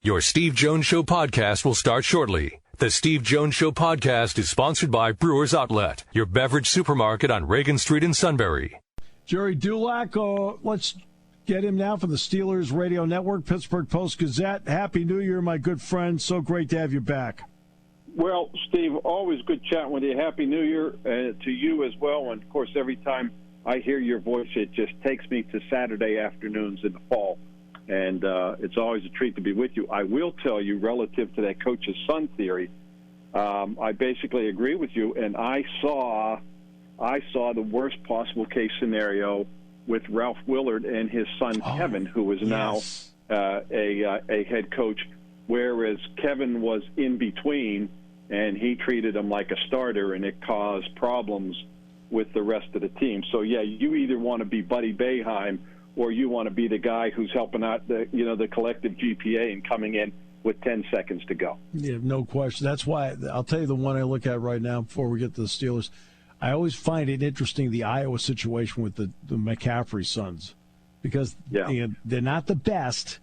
Your Steve Jones Show podcast will start shortly. The Steve Jones Show podcast is sponsored by Brewers Outlet, your beverage supermarket on Reagan Street in Sunbury. Gerry Dulac, let's get him now from the Steelers Radio Network, Pittsburgh Post-Gazette. Happy New Year, my good friend. So great to have you back. Well, Steve, always good chatting with you. Happy New Year to you as well. And, of course, every time I hear your voice, it just takes me to Saturday afternoons in the fall. And it's always a treat to be with you. I will tell you, relative to that coach's son theory, I basically agree with you. And I saw the worst possible case scenario with Ralph Willard and his son Kevin, who is now a head coach, whereas Kevin was in between, and he treated him like a starter, and it caused problems with the rest of the team. So, yeah, you either want to be Buddy Boeheim or you want to be the guy who's helping out the collective GPA and coming in with 10 seconds to go. Yeah, no question. That's why I'll tell you the one I look at right now before we get to the Steelers. I always find it interesting, the Iowa situation with the McCaffrey sons, because they're not the best,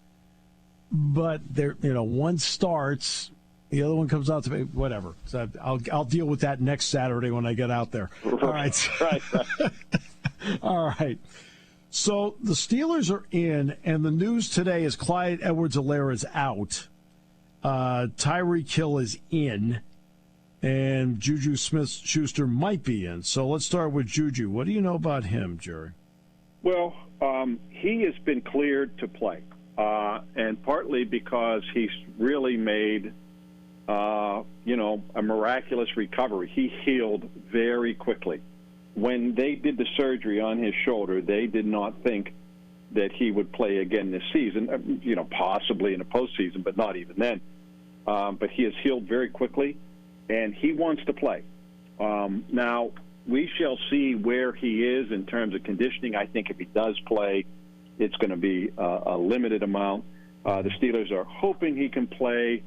but they're one starts, the other one comes out to be whatever. So I'll deal with that next Saturday when I get out there. All right. Right. All right. So the Steelers are in, and the news today is Clyde Edwards-Helaire is out. Tyreek Hill is in, and JuJu Smith-Schuster might be in. So let's start with JuJu. What do you know about him, Gerry? Well, he has been cleared to play, and partly because he's really made, a miraculous recovery. He healed very quickly. When they did the surgery on his shoulder, they did not think that he would play again this season, possibly in the postseason, but not even then. But he has healed very quickly, and he wants to play. Now, we shall see where he is in terms of conditioning. I think if he does play, it's going to be a limited amount. The Steelers are hoping he can play.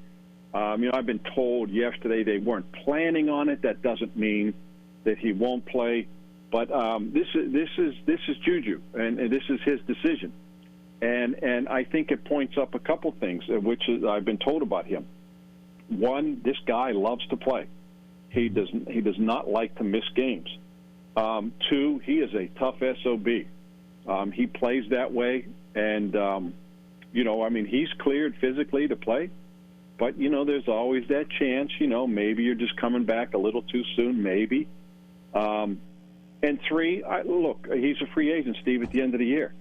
I've been told yesterday they weren't planning on it. That doesn't mean that he won't play. But this is JuJu, and this is his decision. And I think it points up a couple things, which I've been told about him. One, this guy loves to play. He does not like to miss games. Two, he is a tough SOB. He plays that way, and he's cleared physically to play. But there's always that chance. Maybe you're just coming back a little too soon. Maybe. And three, look, he's a free agent, Steve, at the end of the year.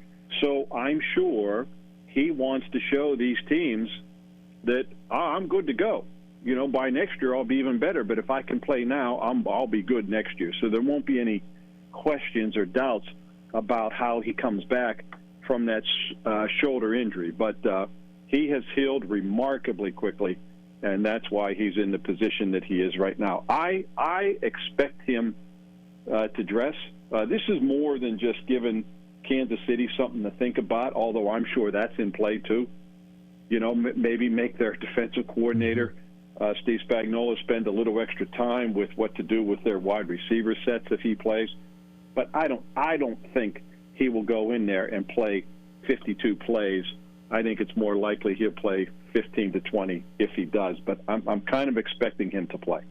So I'm sure he wants to show these teams that I'm good to go. By next year I'll be even better. But if I can play now, I'll be good next year. So there won't be any questions or doubts about how he comes back from that shoulder injury. But he has healed remarkably quickly, and that's why he's in the position that he is right now. I expect him to dress. This is more than just giving Kansas City something to think about, although I'm sure that's in play too. Maybe make their defensive coordinator, Steve Spagnuolo, spend a little extra time with what to do with their wide receiver sets if he plays. But I don't think he will go in there and play 52 plays. I think it's more likely he'll play 15 to 20 if he does. But I'm kind of expecting him to play.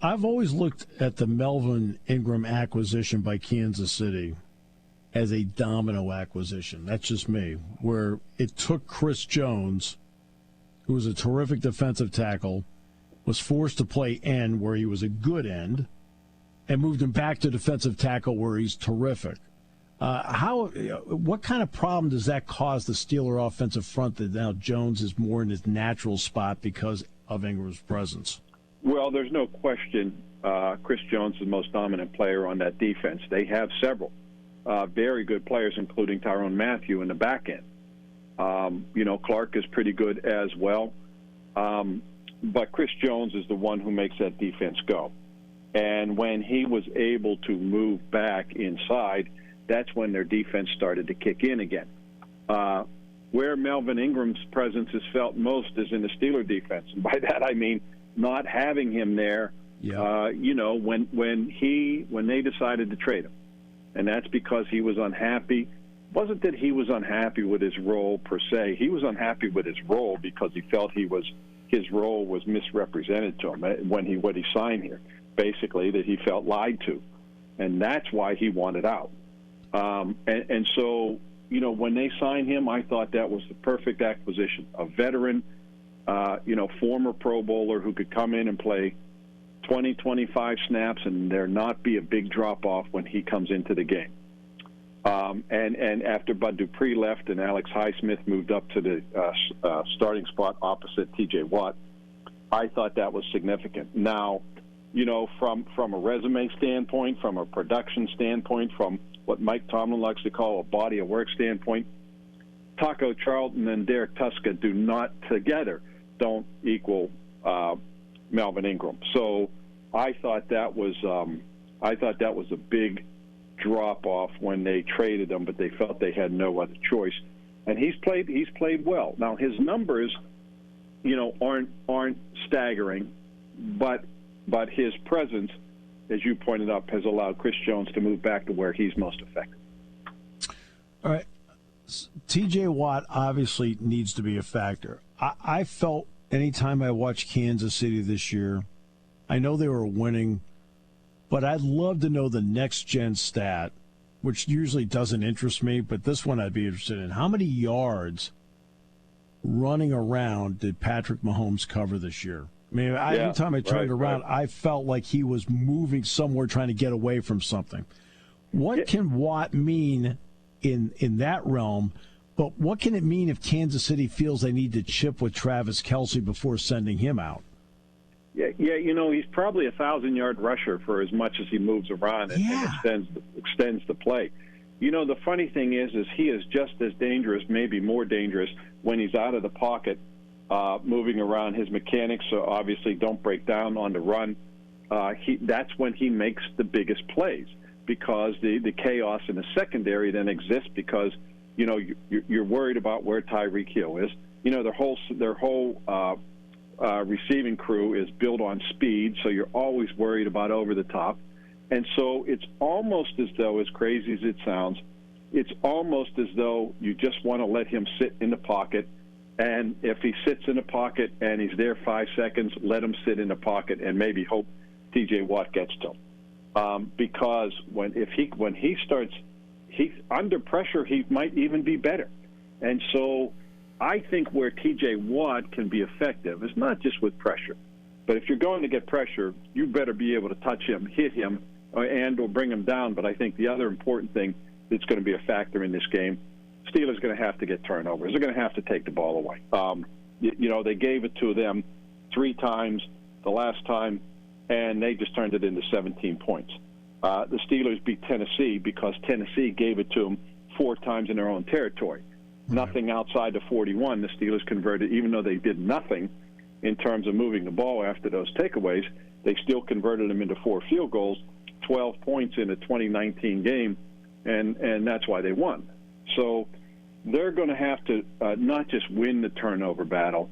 I've always looked at the Melvin Ingram acquisition by Kansas City as a domino acquisition. That's just me, where it took Chris Jones, who was a terrific defensive tackle, was forced to play end where he was a good end, and moved him back to defensive tackle where he's terrific. What kind of problem does that cause the Steeler offensive front that now Jones is more in his natural spot because of Ingram's presence? Well, there's no question Chris Jones is the most dominant player on that defense. They have several very good players, including Tyrone Matthew in the back end. Clark is pretty good as well. But Chris Jones is the one who makes that defense go. And when he was able to move back inside, that's when their defense started to kick in again. Where Melvin Ingram's presence is felt most is in the Steeler defense. And by that I mean not having him there, when they decided to trade him. And that's because he was unhappy wasn't that he was unhappy with his role per se. He was unhappy with his role because he felt his role was misrepresented to him when he signed here. Basically, that he felt lied to, and that's why he wanted out. And so, when they signed him, I thought that was the perfect acquisition. A veteran, former Pro Bowler who could come in and play 20, 25 snaps and there not be a big drop-off when he comes into the game. And after Bud Dupree left and Alex Highsmith moved up to the starting spot opposite T.J. Watt, I thought that was significant. Now, from a resume standpoint, from a production standpoint, from what Mike Tomlin likes to call a body of work standpoint, Taco Charlton and Derek Tuska don't equal Melvin Ingram. So I thought that was a big drop off when they traded him, but they felt they had no other choice. And he's played well. Now his numbers, aren't staggering, but his presence, as you pointed out, has allowed Chris Jones to move back to where he's most effective. All right. T.J. Watt obviously needs to be a factor. I felt anytime I watched Kansas City this year, I know they were winning, but I'd love to know the next-gen stat, which usually doesn't interest me, but this one I'd be interested in. How many yards running around did Patrick Mahomes cover this year? I mean, every time I turned around, I felt like he was moving somewhere trying to get away from something. What can Watt mean in that realm, but what can it mean if Kansas City feels they need to chip with Travis Kelce before sending him out? Yeah, he's probably a 1,000-yard rusher for as much as he moves around and extends the play. The funny thing is he is just as dangerous, maybe more dangerous, when he's out of the pocket, moving around. His mechanics obviously don't break down on the run. That's when he makes the biggest plays, because the chaos in the secondary then exists because, you're worried about where Tyreek Hill is. Their whole receiving crew is built on speed, so you're always worried about over the top. And so it's almost as though, as crazy as it sounds, it's almost as though you just want to let him sit in the pocket. And if he sits in the pocket and he's there 5 seconds, let him sit in the pocket and maybe hope T.J. Watt gets to him. Because when he starts, he's under pressure, he might even be better. And so I think where T.J. Watt can be effective is not just with pressure, but if you're going to get pressure, you better be able to touch him, hit him, or bring him down. But I think the other important thing that's going to be a factor in this game, Steelers are going to have to get turnovers. They're going to have to take the ball away. They gave it to them 3 times the last time, and they just turned it into 17 points. The Steelers beat Tennessee because Tennessee gave it to them 4 times in their own territory. Nothing outside the 41. The Steelers converted, even though they did nothing in terms of moving the ball after those takeaways, they still converted them into 4 field goals, 12 points in a 2019 game, and that's why they won. So they're going to have to not just win the turnover battle,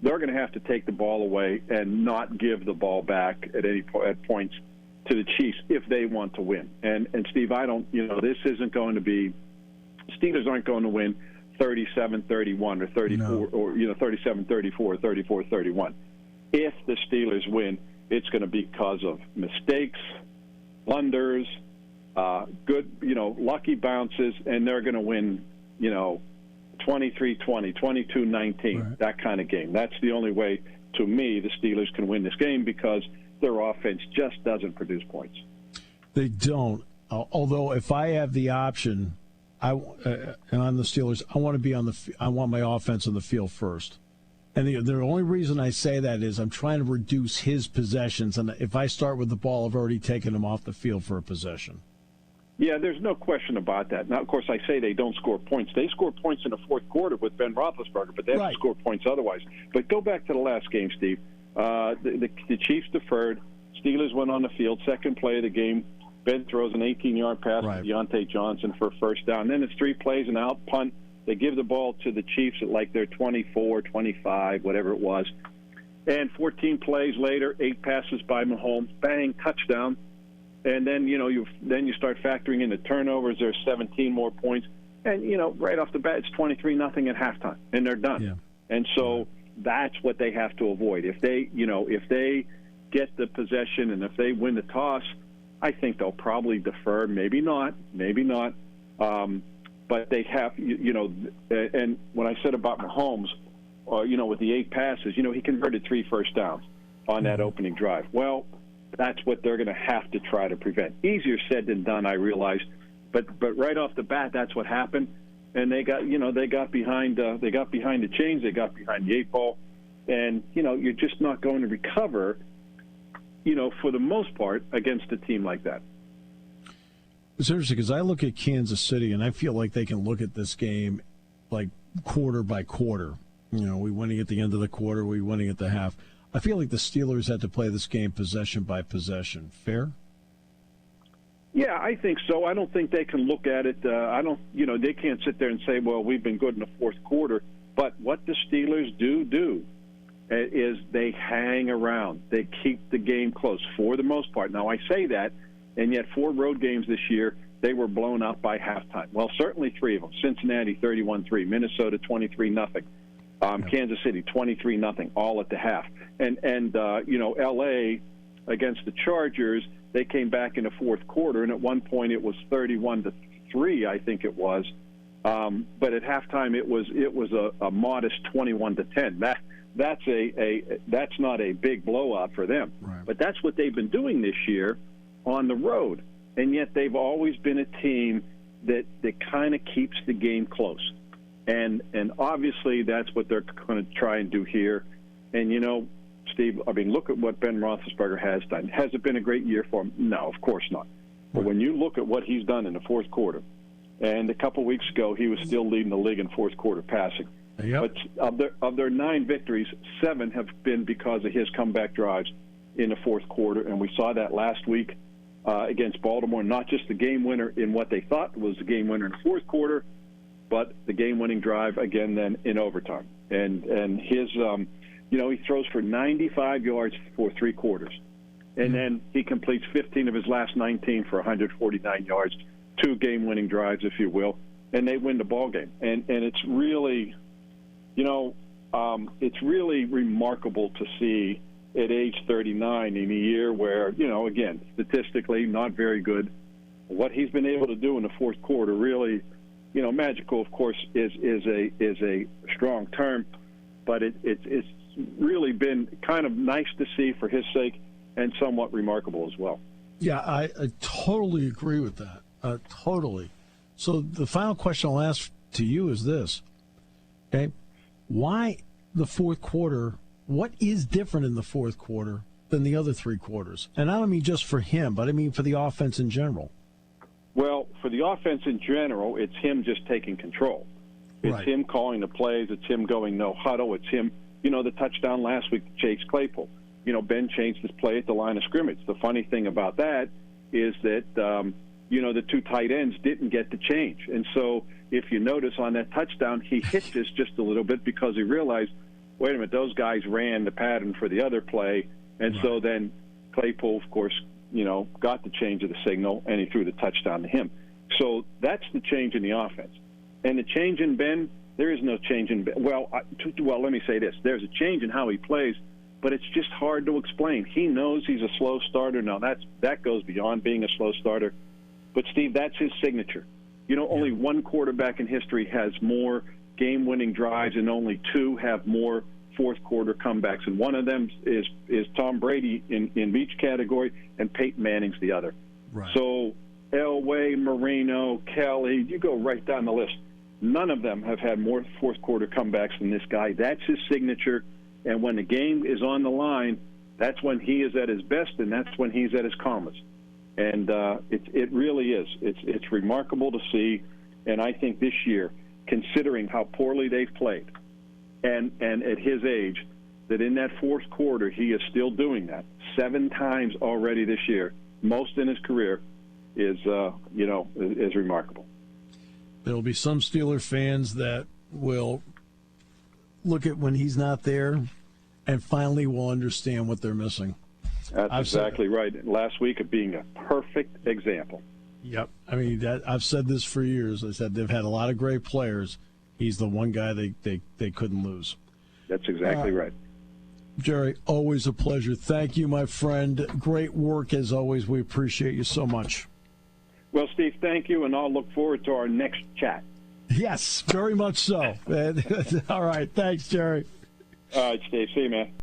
they're going to have to take the ball away and not give the ball back at points to the Chiefs if they want to win. And Steve, this isn't going to be, Steelers aren't going to win 37-31 or 34 or 37-34 or 34-31. If the Steelers win, it's going to be because of mistakes, blunders, good, lucky bounces, and they're going to win, 23-20, 22-19, that kind of game. That's the only way, to me, the Steelers can win this game because their offense just doesn't produce points. They don't. Although if I have the option, and on the Steelers, I want my offense on the field first. And the only reason I say that is I'm trying to reduce his possessions. And if I start with the ball, I've already taken him off the field for a possession. Yeah, there's no question about that. Now, of course, I say they don't score points. They score points in the fourth quarter with Ben Roethlisberger, but they haven't scored points otherwise. But go back to the last game, Steve. The Chiefs deferred. Steelers went on the field. Second play of the game, Ben throws an 18-yard pass to Deontay Johnson for a first down. Then it's 3 plays, an out punt. They give the ball to the Chiefs at like their 24, 25, whatever it was. And 14 plays later, 8 passes by Mahomes, bang, touchdown. And then, you start factoring in the turnovers. There's 17 more points. And, right off the bat, it's 23-0 at halftime, and they're done. Yeah. And so that's what they have to avoid. If they get the possession and if they win the toss, I think they'll probably defer. Maybe not. But they have, and when I said about Mahomes, with the 8 passes, he converted 3 first downs on that opening drive. Well, that's what they're going to have to try to prevent. Easier said than done, I realize, but right off the bat, that's what happened, and they got behind the chains, they got behind the 8 ball, and you're just not going to recover, for the most part, against a team like that. It's interesting because I look at Kansas City and I feel like they can look at this game like quarter by quarter. We winning at the end of the quarter, we winning at the half. I feel like the Steelers had to play this game possession by possession. Fair? Yeah, I think so. I don't think they can look at it. They can't sit there and say, well, we've been good in the fourth quarter. But what the Steelers do is they hang around. They keep the game close for the most part. Now, I say that, and yet 4 road games this year, they were blown out by halftime. Well, certainly 3 of them. Cincinnati 31-3, Minnesota 23-0. Kansas City 23-0, all at the half. And L.A. against the Chargers, they came back in the fourth quarter, and at one point it was 31-3, I think it was. But at halftime it was a modest 21-10. That's not a big blowout for them. Right. But that's what they've been doing this year on the road, and yet they've always been a team that kind of keeps the game close. And obviously that's what they're going to try and do here. And, Steve, look at what Ben Roethlisberger has done. Has it been a great year for him? No, of course not. But when you look at what he's done in the fourth quarter, and a couple weeks ago he was still leading the league in fourth quarter passing. Yep. But of their 9 victories, 7 have been because of his comeback drives in the fourth quarter, and we saw that last week against Baltimore, not just the game winner in what they thought was the game winner in the fourth quarter, but the game-winning drive again then in overtime. And his, he throws for 95 yards for 3 quarters. And then he completes 15 of his last 19 for 149 yards, 2 game-winning drives, if you will, and they win the ball game. And it's really, it's really remarkable to see at age 39 in a year where, again, statistically not very good, what he's been able to do in the fourth quarter really, magical, of course, is a strong term, but it's really been kind of nice to see for his sake and somewhat remarkable as well. Yeah, I totally agree with that. Totally. So the final question I'll ask to you is this, okay? Why the fourth quarter, what is different in the fourth quarter than the other 3 quarters? And I don't mean just for him, but I mean for the offense in general. Well, for the offense in general, it's him just taking control. It's right. Him calling the plays. It's him going no huddle. It's him, the touchdown last week to Chase Claypool. Ben changed his play at the line of scrimmage. The funny thing about that is that, the 2 tight ends didn't get the change. And so if you notice on that touchdown, he hit this just a little bit because he realized, wait a minute, those guys ran the pattern for the other play. And right. So then Claypool, of course, got the change of the signal, and he threw the touchdown to him. So that's the change in the offense. And the change in Ben, there is no change in Ben. Well, let me say this. There's a change in how he plays, but it's just hard to explain. He knows he's a slow starter. Now, that goes beyond being a slow starter. But, Steve, that's his signature. Only 1 quarterback in history has more game-winning drives, and only 2 have more fourth-quarter comebacks. And one of them is Tom Brady in each category, and Peyton Manning's the other. Right. So Elway, Marino, Kelly, you go right down the list. None of them have had more fourth-quarter comebacks than this guy. That's his signature. And when the game is on the line, that's when he is at his best, and that's when he's at his calmest. And it really is. It's remarkable to see. And I think this year, considering how poorly they've played, and at his age, that in that fourth quarter he is still doing that 7 times already this year, most in his career, is remarkable. There will be some Steeler fans that will look at when he's not there and finally will understand what they're missing. That's exactly right. Last week of being a perfect example. Yep. I mean, I've said this for years. I said they've had a lot of great players. He's the one guy they couldn't lose. That's exactly right. Gerry, always a pleasure. Thank you, my friend. Great work as always. We appreciate you so much. Well, Steve, thank you, and I'll look forward to our next chat. Yes, very much so. All right. Thanks, Gerry. All right, Steve. See you, man.